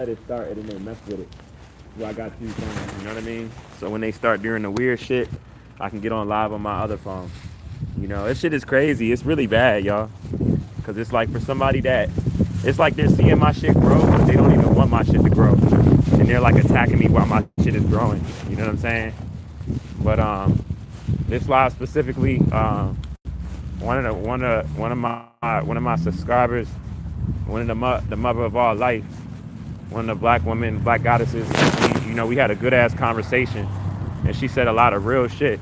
let it start and then they mess with it. Well, I got two phones, you know what I mean? So when they start doing the weird shit, I can get on live on my other phone. You know, this shit is crazy. It's really bad, y'all. Cause it's like for somebody that, it's like they're seeing my shit grow, but they don't even want my shit to grow, and they're like attacking me while my shit is growing. You know what I'm saying? But this live specifically, one of my subscribers, one of the mother of all life, one of the black women, black goddesses. We had a good ass conversation, and she said a lot of real shit.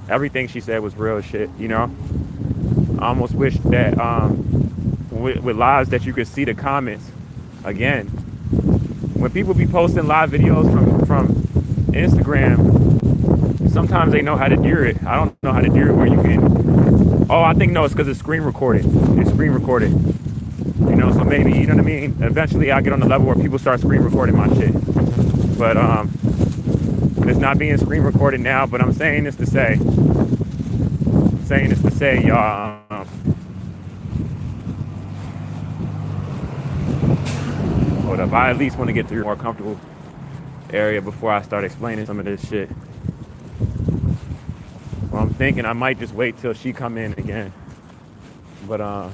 Everything she said was real shit. I almost wish that with lives that you could see the comments again. When people be posting live videos from Instagram, sometimes they know how to do it. I don't know how to do it where you can. Oh, I think no, it's because it's screen recorded. It's screen recorded. So maybe, you know what I mean? Eventually I'll get on the level where people start screen recording my shit. But it's not being screen recorded now, but I'm saying this to say, y'all, hold up, I at least want to get through a more comfortable area before I start explaining some of this shit. Well, I'm thinking I might just wait till she come in again. But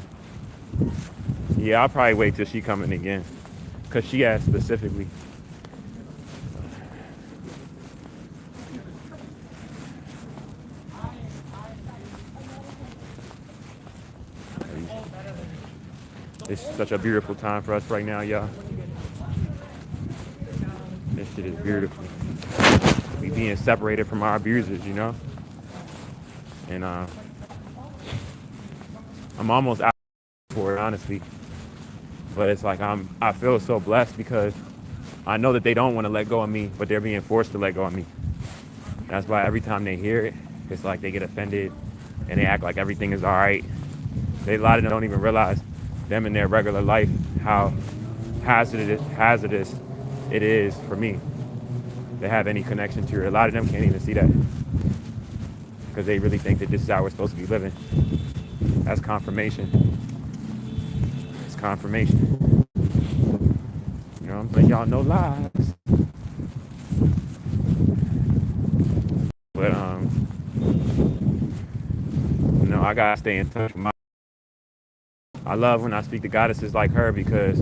yeah, I'll probably wait till she come in again, because she asked specifically. It's such a beautiful time for us right now, y'all. This shit is beautiful. We being separated from our abusers, And I'm almost out for it, honestly. But it's like I feel so blessed because I know that they don't want to let go of me, but they're being forced to let go of me. That's why every time they hear it, it's like they get offended and they act like everything is all right. A lot of them don't even realize them in their regular life how hazardous it is for me to have any connection to it. A lot of them can't even see that because they really think that this is how we're supposed to be living. That's confirmation. It's confirmation. I'm letting y'all know lies. But I gotta stay in touch with my. I love when I speak to goddesses like her because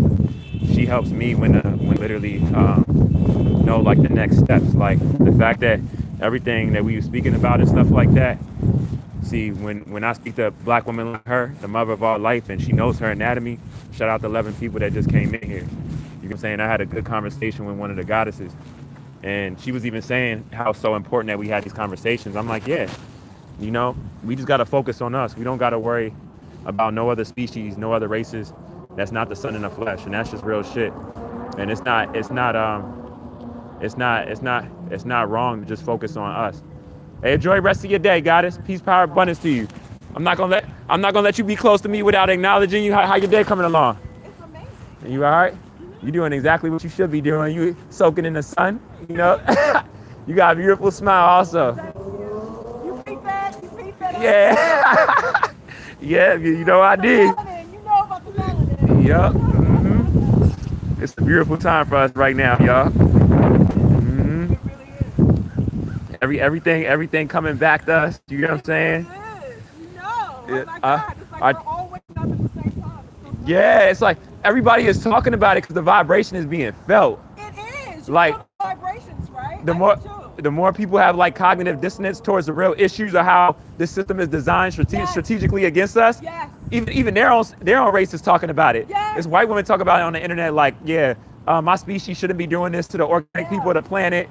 she helps me when literally know like the next steps, like the fact that everything that we were speaking about and stuff like that. See, when I speak to a black woman like her, the mother of all life, and she knows her anatomy. Shout out to 11 people that just came in here. You know what I'm saying? I had a good conversation with one of the goddesses, and she was even saying how so important that we had these conversations. I'm like, yeah, we just gotta focus on us. We don't gotta worry about no other species, no other races. That's not the sun in the flesh, and that's just real shit. And it's not wrong to just focus on us. Hey, enjoy the rest of your day, goddess. Peace, power, abundance to you. I'm not gonna let you be close to me without acknowledging you. How your day coming along? It's amazing. You all right? You doing exactly what you should be doing. You soaking in the sun. You got a beautiful smile also. You peep that? Yeah. Yeah, I did. You know about the melanin. Yup. Mm-hmm. It's a beautiful time for us right now, y'all. Mm-hmm. It really is. Everything coming back to us. You know what I'm saying? It is. Oh my God. It's like we're all waking up at the same time. Yeah, it's like everybody is talking about it because the vibration is being felt. It is. Like vibrations, right? The more people have like cognitive dissonance towards the real issues of how this system is designed strategically against us. Yes. Even their own race is talking about it. Yes. It's white women talk about it on the internet like, yeah, my species shouldn't be doing this to the organic people of the planet.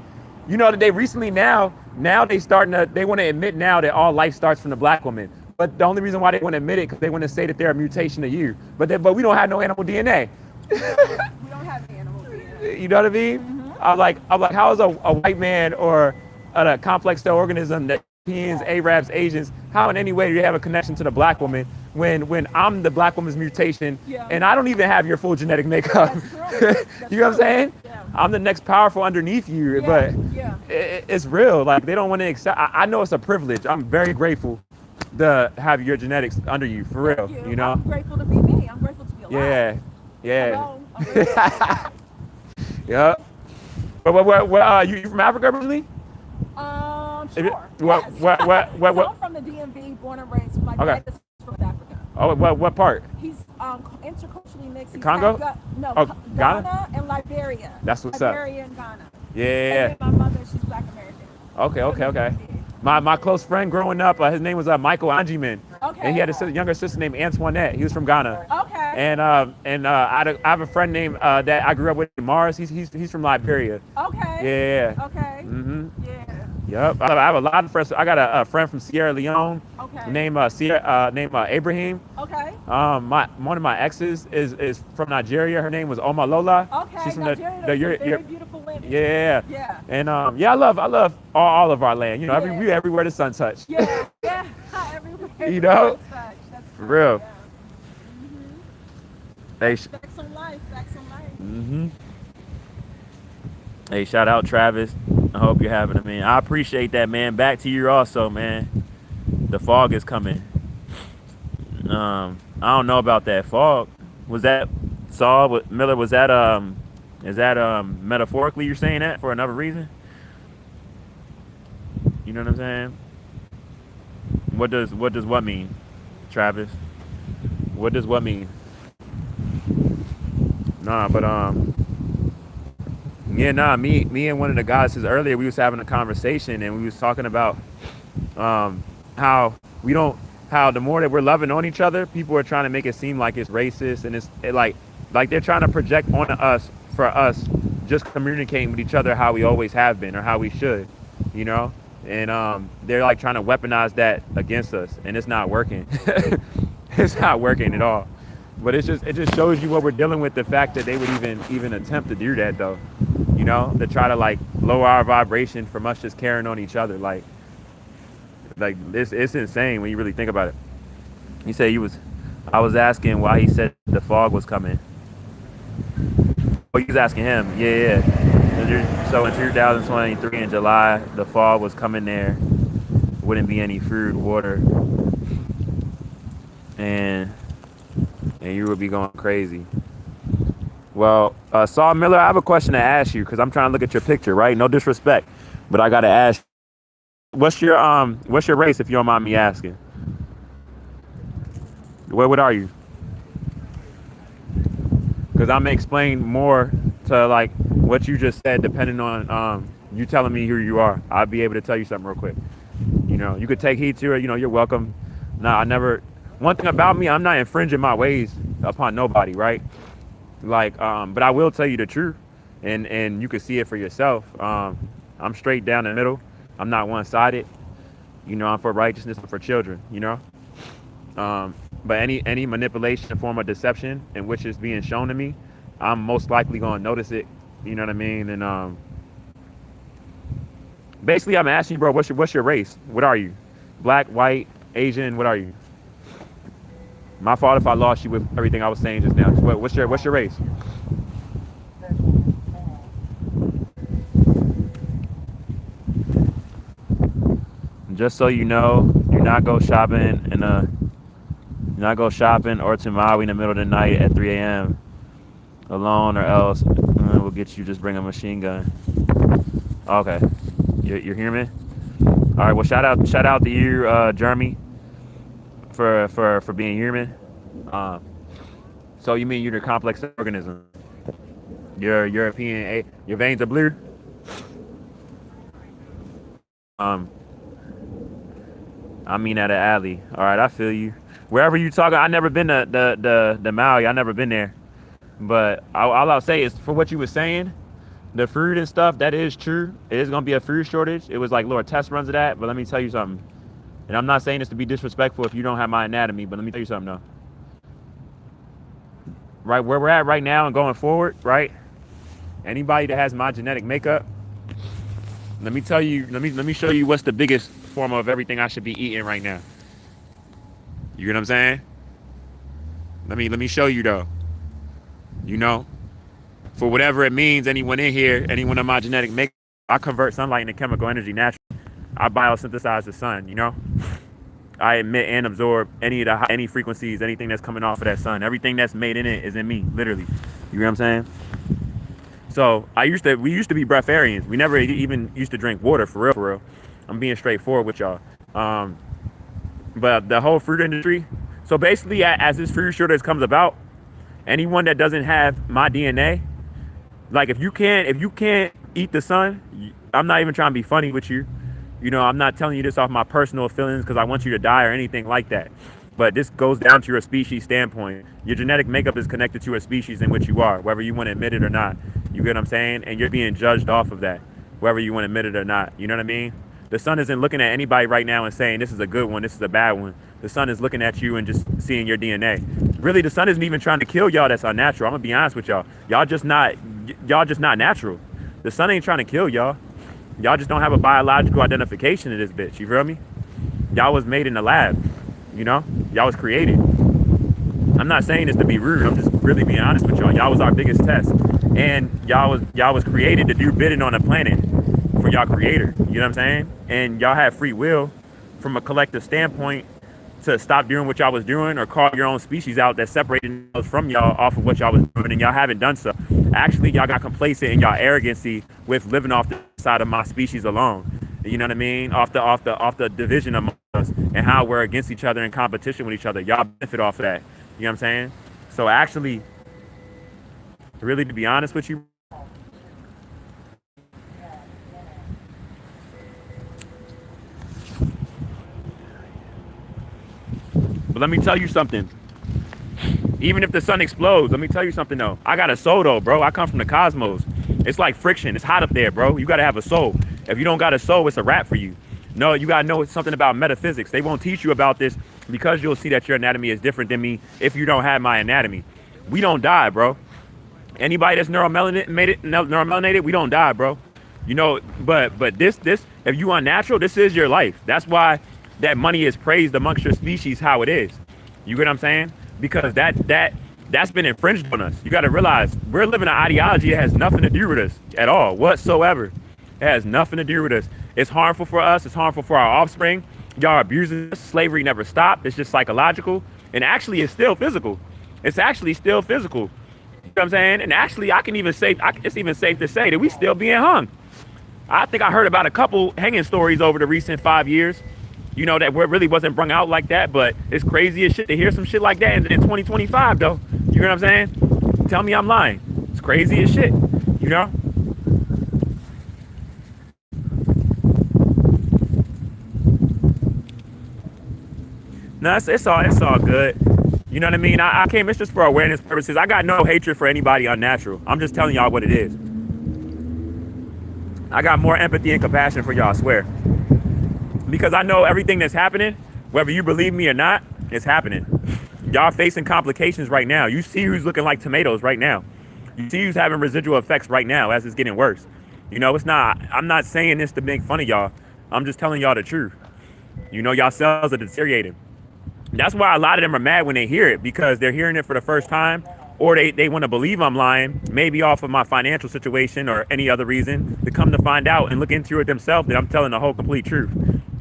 That they recently now they want to admit now that all life starts from the black woman. But the only reason why they want to admit it because they want to say that they're a mutation of you. But we don't have no animal DNA. We don't have animal DNA. You know what I mean? Mm-hmm. I'm like, how is a white man or a complex cell organism that Europeans, Arabs, Asians, how in any way do you have a connection to the black woman when I'm the black woman's mutation and I don't even have your full genetic makeup? You know what I'm saying? Yeah. I'm the next powerful underneath you, but it's real. Like they don't want to accept. I know it's a privilege. I'm very grateful to have your genetics under you, for real. I'm grateful to be me. I'm grateful to be alive. Yeah. Hello. Yeah. What, you from Africa originally? Sure. What, Yes. what, what, what, So what? I'm from the DMV, born and raised. My Okay. dad is from Africa. Oh, what part? He's interculturally mixed. He's Congo? Oh, Ghana? Ghana and Liberia. That's what's up. Liberia and Ghana. And Yeah. then my mother, she's Black American. Okay. My close friend growing up, his name was Michael Anjiman, and he Okay. had a younger sister named Antoinette. He was from Ghana. Okay. And I have a friend named that I grew up with, Mars. He's from Liberia. Okay. Yeah. Okay. Yeah. Yep. I have a lot of friends. I got a friend from Sierra Leone Okay. named Abraham. Okay. One of my exes is from Nigeria. Her name was Omalola. Okay. She's from Nigeria, very beautiful land. Yeah. Yeah. And I love all of our land. You know, Yeah. we everywhere the sun touch. Yeah. Yeah. Everywhere. You know? That's For real. Yeah. Hey, Facts on life. hey, shout out Travis. I hope you're having it, man. I appreciate that, man. Back to you also, man. The fog is coming. I don't know about that fog. Was that Saul Miller? Was that is that metaphorically you're saying that for another reason? You know what I'm saying? What does what mean, Travis? What does what mean? Nah, but yeah, nah. Me and one of the guys earlier, we was having a conversation and we was talking about how the more that we're loving on each other, people are trying to make it seem like it's racist and like they're trying to project onto us for us just communicating with each other how we always have been or how we should, you know. And they're like trying to weaponize that against us, and it's not working. It's not working at all. But it just shows you what we're dealing with. The fact that they would even attempt to do that, though, you know, to try to like lower our vibration from us just carrying on each other. Like it's insane when you really think about it. He said I was asking why he said the fog was coming. Oh, you was asking him. Yeah. So in 2023 in July, the fog was coming there. Wouldn't be any food, water, and you would be going crazy. Well, Saul Miller, I have a question to ask you because I'm trying to look at your picture, right? No disrespect, but I gotta ask. What's your race, if you don't mind me asking? What are you? Because I'm gonna explain more to like what you just said, depending on you telling me who you are. I'll be able to tell you something real quick. You know, you could take heed to it. You know, you're welcome. Nah, I never. One thing about me, I'm not infringing my ways upon nobody, right? Like, but I will tell you the truth, and you can see it for yourself. I'm straight down the middle. I'm not one-sided. You know, I'm for righteousness and for children. You know. But any manipulation, form of deception in which is being shown to me, I'm most likely going to notice it. You know what I mean? And basically, I'm asking you, bro, what's your race? What are you? Black, white, Asian? What are you? My fault if I lost you with everything I was saying just now. What's your race? Just so you know, do not go shopping or to Maui in the middle of the night at 3 a.m. alone, or else we'll get you. Just bring a machine gun. Okay, you hear me? All right. Well, shout out to you, Jeremy, for being human. So you mean you're the complex organism? You're European. Your veins are blue. I mean at an alley. All right, I feel you. Wherever you talking, I never been to the Maui. I never been there. But all I'll say is for what you were saying, the food and stuff, that is true. It is gonna be a food shortage. It was like little test runs of that. But let me tell you something. And I'm not saying this to be disrespectful if you don't have my anatomy, but let me tell you something though. Right where we're at right now and going forward, right? Anybody that has my genetic makeup, let me tell you, let me show you what's the biggest form of everything I should be eating right now. You get what I'm saying? Let me show you though. You know, for whatever it means, anyone in here, anyone of my genetic makeup, I convert sunlight into chemical energy naturally. I biosynthesize the sun, you know? I emit and absorb any frequencies, anything that's coming off of that sun. Everything that's made in it is in me, literally. You know what I'm saying? So we used to be breatharians. We never even used to drink water for real, for real. I'm being straightforward with y'all. But the whole fruit industry. So basically, as this fruit shortage comes about, anyone that doesn't have my DNA, like if you can't eat the sun, I'm not even trying to be funny with you. You know, I'm not telling you this off my personal feelings because I want you to die or anything like that. But this goes down to your species standpoint. Your genetic makeup is connected to a species in which you are, whether you want to admit it or not. You get what I'm saying? And you're being judged off of that, whether you want to admit it or not. You know what I mean? The sun isn't looking at anybody right now and saying this is a good one, this is a bad one. The sun is looking at you and just seeing your DNA. Really, the sun isn't even trying to kill y'all. That's unnatural. I'm gonna be honest with y'all. Y'all just not natural. The sun ain't trying to kill y'all. Y'all just don't have a biological identification of this bitch. You feel me? Y'all was made in the lab. You know? Y'all was created. I'm not saying this to be rude. I'm just really being honest with y'all. Y'all was our biggest test. And y'all was created to do bidding on the planet for y'all creator. You know what I'm saying? And y'all have free will from a collective standpoint to stop doing what y'all was doing or call your own species out that separated from y'all off of what y'all was doing, and y'all haven't done so. Actually, y'all got complacent in y'all arrogancy with living off the side of my species alone. You know what I mean? Off the division among us and how we're against each other in competition with each other. Y'all benefit off of that. You know what I'm saying? So actually, really, to be honest with you, but let me tell you something. Even if the sun explodes, let me tell you something though. I got a soul though, bro. I come from the cosmos. It's like friction. It's hot up there, bro. You gotta have a soul. If you don't got a soul, it's a wrap for you. No, you gotta know something about metaphysics. They won't teach you about this because you'll see that your anatomy is different than me if you don't have my anatomy. We don't die, bro. Anybody that's neuromelanated, we don't die, bro. You know, but this, if you unnatural, this is your life. That's why that money is praised amongst your species how it is. You get what I'm saying? Because that's been infringed on us. You got to realize we're living an ideology that has nothing to do with us at all whatsoever. It has nothing to do with us. It's harmful for us. It's harmful for our offspring. Y'all are abusing us. Slavery never stopped. It's just psychological. And actually, it's still physical. It's actually still physical. You know what I'm saying? And actually, it's even safe to say that we still being hung. I think I heard about a couple hanging stories over the recent 5 years. You know, that really wasn't brung out like that, but it's crazy as shit to hear some shit like that in 2025, though. You know what I'm saying? Tell me I'm lying. It's crazy as shit, you know? No, it's all good. You know what I mean? I came, it's just for awareness purposes. I got no hatred for anybody unnatural. I'm just telling y'all what it is. I got more empathy and compassion for y'all, I swear. Because I know everything that's happening, whether you believe me or not, it's happening. Y'all facing complications right now. You see who's looking like tomatoes right now. You see who's having residual effects right now as it's getting worse. You know, I'm not saying this to make fun of y'all. I'm just telling y'all the truth. You know, y'all cells are deteriorating. That's why a lot of them are mad when they hear it, because they're hearing it for the first time, or they want to believe I'm lying, maybe off of my financial situation or any other reason, to come to find out and look into it themselves that I'm telling the whole complete truth.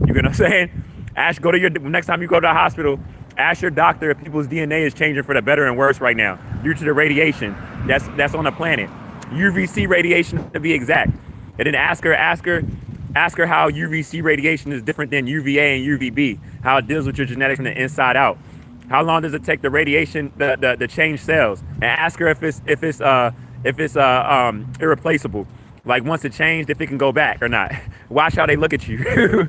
You get what I'm saying? Next time you go to the hospital, ask your doctor if people's DNA is changing for the better and worse right now due to the radiation that's on the planet. UVC radiation to be exact. And then ask her how UVC radiation is different than UVA and UVB, how it deals with your genetics from the inside out. How long does it take the radiation to change cells? And ask her if it's irreplaceable. Like once it changed, if it can go back or not. Watch how they look at you.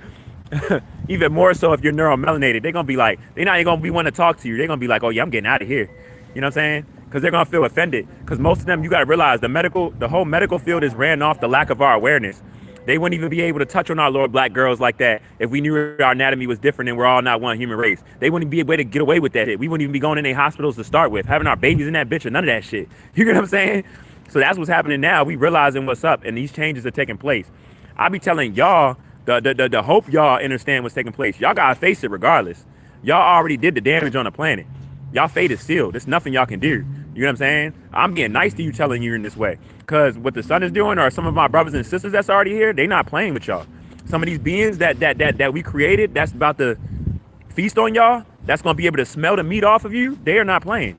Even more so if you're neuromelanated, they're gonna be like, they're not even gonna be one to talk to you. They're gonna be like, oh yeah, I'm getting out of here. You know what I'm saying? Because they're gonna feel offended. Because most of them, you gotta realize the whole medical field is ran off the lack of our awareness. They wouldn't even be able to touch on our little black girls like that if we knew our anatomy was different and we're all not one human race. They wouldn't be able to get away with that shit. We wouldn't even be going in their hospitals to start with, having our babies in that bitch or none of that shit. You get what I'm saying? So that's what's happening now. We realizing what's up and these changes are taking place. I be telling y'all, the hope y'all understand what's taking place. Y'all gotta face it regardless. Y'all already did the damage on the planet. Y'all fate is sealed. There's nothing y'all can do. You know what I'm saying? I'm being nice to you telling you in this way. Because what the sun is doing, or some of my brothers and sisters that's already here, they not playing with y'all. Some of these beings that we created, that's about to feast on y'all, that's gonna be able to smell the meat off of you, they are not playing.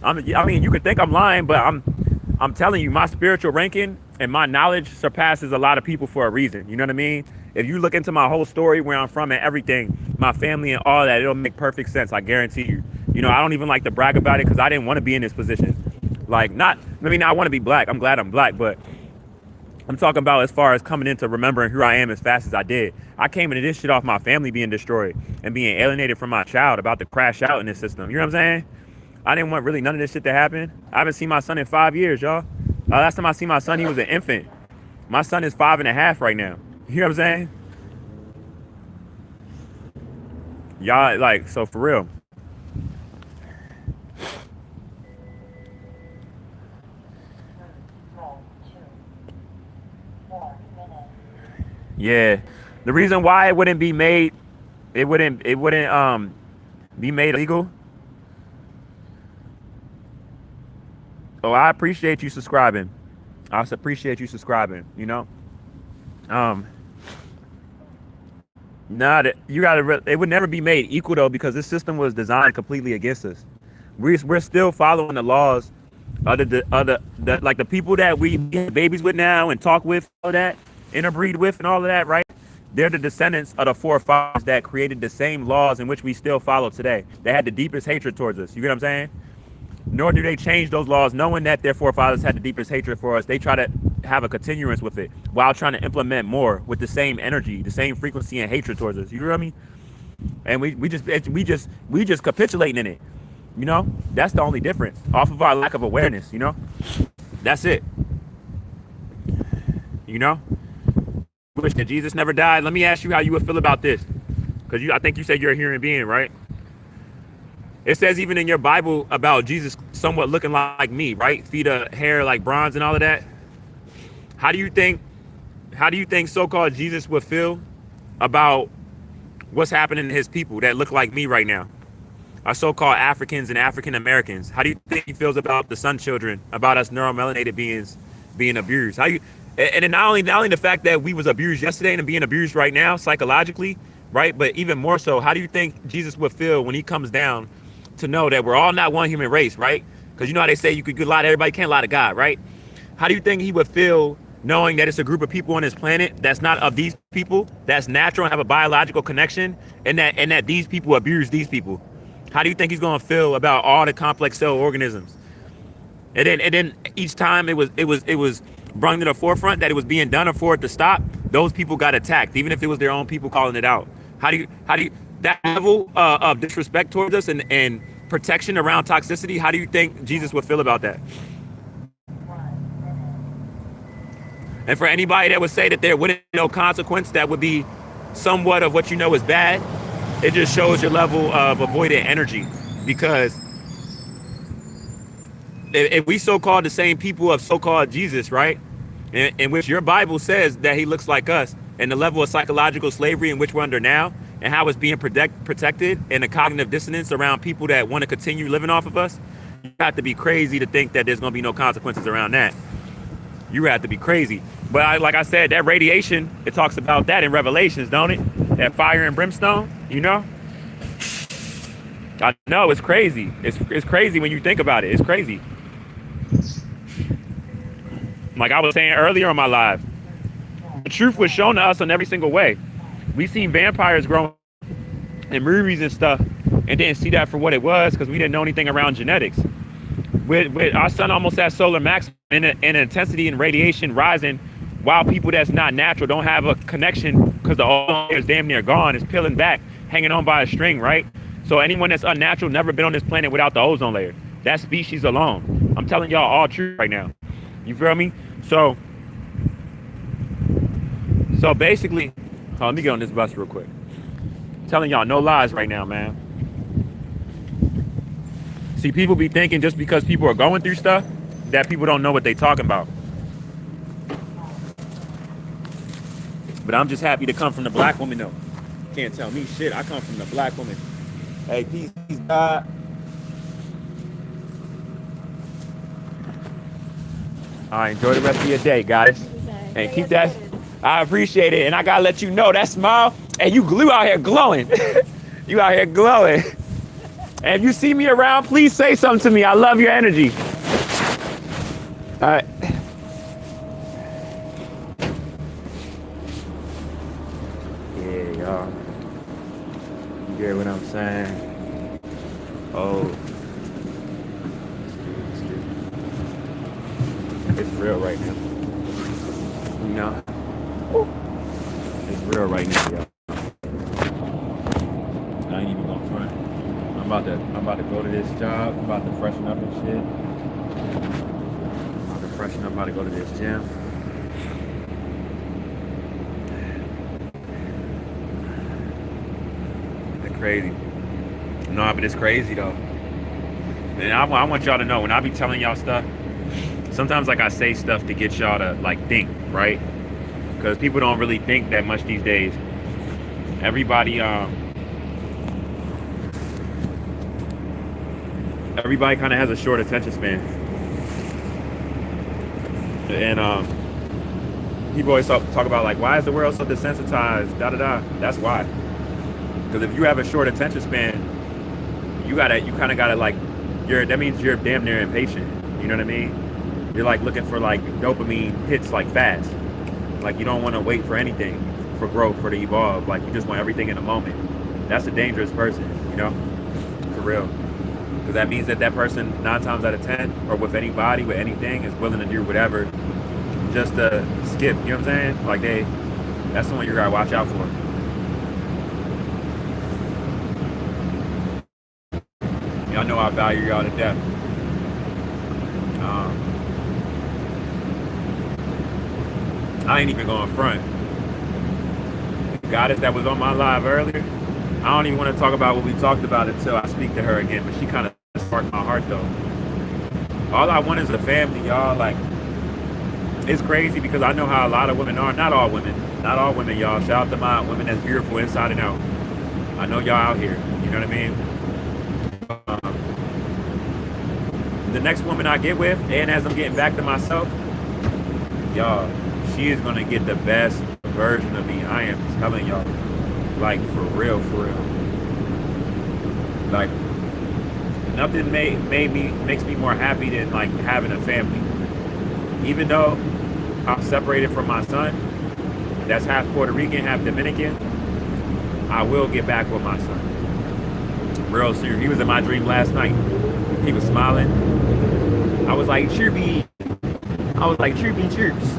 I mean, you could think I'm lying, but I'm I'm telling you, my spiritual ranking and my knowledge surpasses a lot of people for a reason. You know what I mean? If you look into my whole story, where I'm from and everything, my family and all that, it'll make perfect sense. I guarantee you. You know, I don't even like to brag about it because I didn't want to be in this position. Like, I want to be black. I'm glad I'm black, but I'm talking about as far as coming into remembering who I am as fast as I did. I came into this shit off my family being destroyed and being alienated from my child, about to crash out in this system. You know what I'm saying? I didn't want really none of this shit to happen. I haven't seen my son in 5 years, y'all. Last time I seen my son, he was an infant. My son is 5.5 right now. You know what I'm saying? Y'all, like, so for real. Yeah. The reason why it wouldn't be made, it wouldn't be made illegal. Oh, I appreciate you subscribing. I appreciate you subscribing, you know? It would never be made equal though, because this system was designed completely against us. We're still following the laws of the people that we have babies with now and talk with, all that, interbreed with and all of that, right? They're the descendants of the forefathers that created the same laws in which we still follow today. They had the deepest hatred towards us. You get what I'm saying? Nor do they change those laws knowing that their forefathers had the deepest hatred for us. They try to have a continuance with it while trying to implement more with the same energy, the same frequency and hatred towards us. You know what I mean? And we just capitulating in it. You know? That's the only difference. Off of our lack of awareness, you know? That's it. You know? Wish that Jesus never died. Let me ask you how you would feel about this. Because I think you said you're a human being, right? It says even in your Bible about Jesus somewhat looking like me, right? Feet of hair like bronze and all of that. How do you think so-called Jesus would feel about what's happening to his people that look like me right now? Our so-called Africans and African Americans. How do you think he feels about the sun children, about us neuromelanated beings being abused? And then not only the fact that we was abused yesterday and being abused right now psychologically, right? But even more so, how do you think Jesus would feel when he comes down to know that we're all not one human race, right? Because you know how they say you could lie to everybody, can't lie to God, right? How do you think he would feel knowing that it's a group of people on this planet that's not of these people, that's natural and have a biological connection, and that these people abuse these people? How do you think he's gonna feel about all the complex cell organisms? And then each time it was brought to the forefront that it was being done, or for it to stop, those people got attacked, even if it was their own people calling it out. How do you that level of disrespect towards us and protection around toxicity? How do you think Jesus would feel about that? And for anybody that would say that there wouldn't be no consequence, that would be somewhat of what you know is bad, it just shows your level of avoidant energy. Because if we so-called the same people of so-called Jesus, right, in which your Bible says that he looks like us, and the level of psychological slavery in which we're under now, and how it's being protected, and the cognitive dissonance around people that want to continue living off of us, you have to be crazy to think that there's going to be no consequences around that. You have to be crazy. But like I said, that radiation, it talks about that in Revelations, don't it? That fire and brimstone, you know? I know, it's crazy. It's crazy when you think about it. It's crazy. Like I was saying earlier on my live, the truth was shown to us in every single way. We seen vampires grow in movies and stuff and didn't see that for what it was because we didn't know anything around genetics. With our sun almost at solar max and intensity and radiation rising, while people that's not natural don't have a connection because the ozone layer is damn near gone. It's peeling back, hanging on by a string, right? So anyone that's unnatural never been on this planet without the ozone layer. That species alone. I'm telling y'all all truth right now. You feel me? So basically, let me get on this bus real quick. I'm telling y'all no lies right now, man. See, people be thinking just because people are going through stuff that people don't know what they talking about. But I'm just happy to come from the black woman though. Can't tell me shit. I come from the black woman. Hey, peace, God. All right, enjoy the rest of your day, guys. And keep that. I appreciate it. And I gotta let you know that smile. And you out here glowing. You out here glowing. And if you see me around, please say something to me. I love your energy. Alright. Yeah, y'all. You get what I'm saying? Oh. It's real right now. You know? It's real right now, y'all. I ain't even gonna front. I'm about to go to this job. I'm about to freshen up and shit. I'm about to go to this gym. It's crazy. No, but it's crazy though. And I want y'all to know, when I be telling y'all stuff, sometimes like I say stuff to get y'all to like think, right? Because people don't really think that much these days. Everybody kind of has a short attention span. And people always talk about like, why is the world so desensitized? Da da da. That's why. Because if you have a short attention span, you kind of gotta like, that means you're damn near impatient. You know what I mean? You're like looking for like dopamine hits like fast. Like you don't want to wait for anything for growth or to evolve. Like you just want everything in a moment. That's a dangerous person, you know, for real. Because that means that person 9 times out of 10, or with anybody, with anything, is willing to do whatever just to skip. You know what I'm saying? Like that's the one you gotta watch out for. Y'all know I value y'all to death. I ain't even going front. The goddess that was on my live earlier, I don't even want to talk about what we talked about until I speak to her again, but she kind of sparked my heart though. All I want is a family, y'all. Like, it's crazy because I know how a lot of women are. Not all women, y'all. Shout out to my women that's beautiful inside and out. I know y'all out here. You know what I mean? The next woman I get with, and as I'm getting back to myself, y'all, she is gonna get the best version of me. I am telling y'all, like for real. Like nothing makes me more happy than like having a family. Even though I'm separated from my son, that's half Puerto Rican, half Dominican, I will get back with my son. Real serious. He was in my dream last night. He was smiling. I was like, chirpy. Chirps.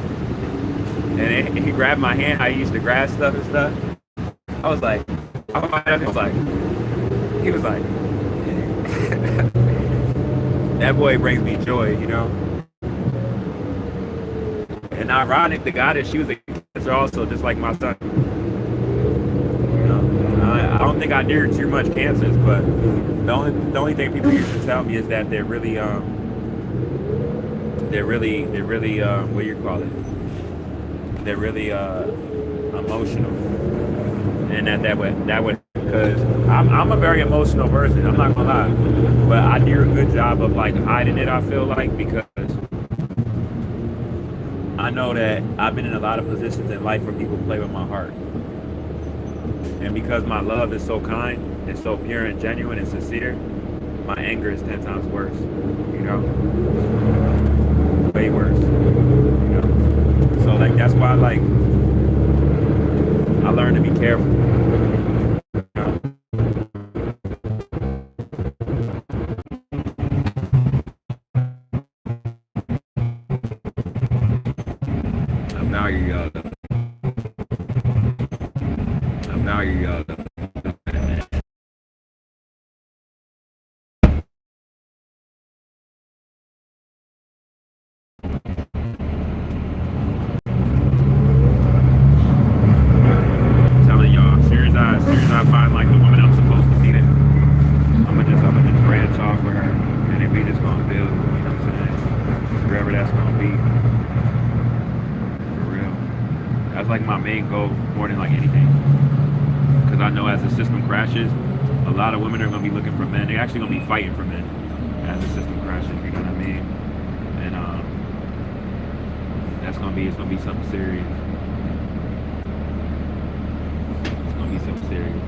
And he grabbed my hand, how he used to grab stuff and stuff. I was like, he was like, that boy brings me joy, you know? And ironic, the goddess, she was a cancer also, just like my son. You know, I don't think I near too much cancers, but the only thing people used to tell me is that they're really what do you call it? They're really emotional, and that would because I'm a very emotional person. I'm not gonna lie, but I do a good job of like hiding it. I feel like, because I know that I've been in a lot of positions in life where people play with my heart, and because my love is so kind and so pure and genuine and sincere, my anger is 10 times worse. You know, way worse. You know, so like that's why like I learned to be careful. I value y'all. I find like the woman I'm supposed to be there, I'm gonna just branch off with her, and then we just gonna build. You know what I'm saying? Wherever that's gonna be, for real. That's like my main goal more than like anything. Because I know as the system crashes, a lot of women are gonna be looking for men. They're actually gonna be fighting for men as the system crashes. You know what I mean? And it's gonna be something serious. It's gonna be something serious.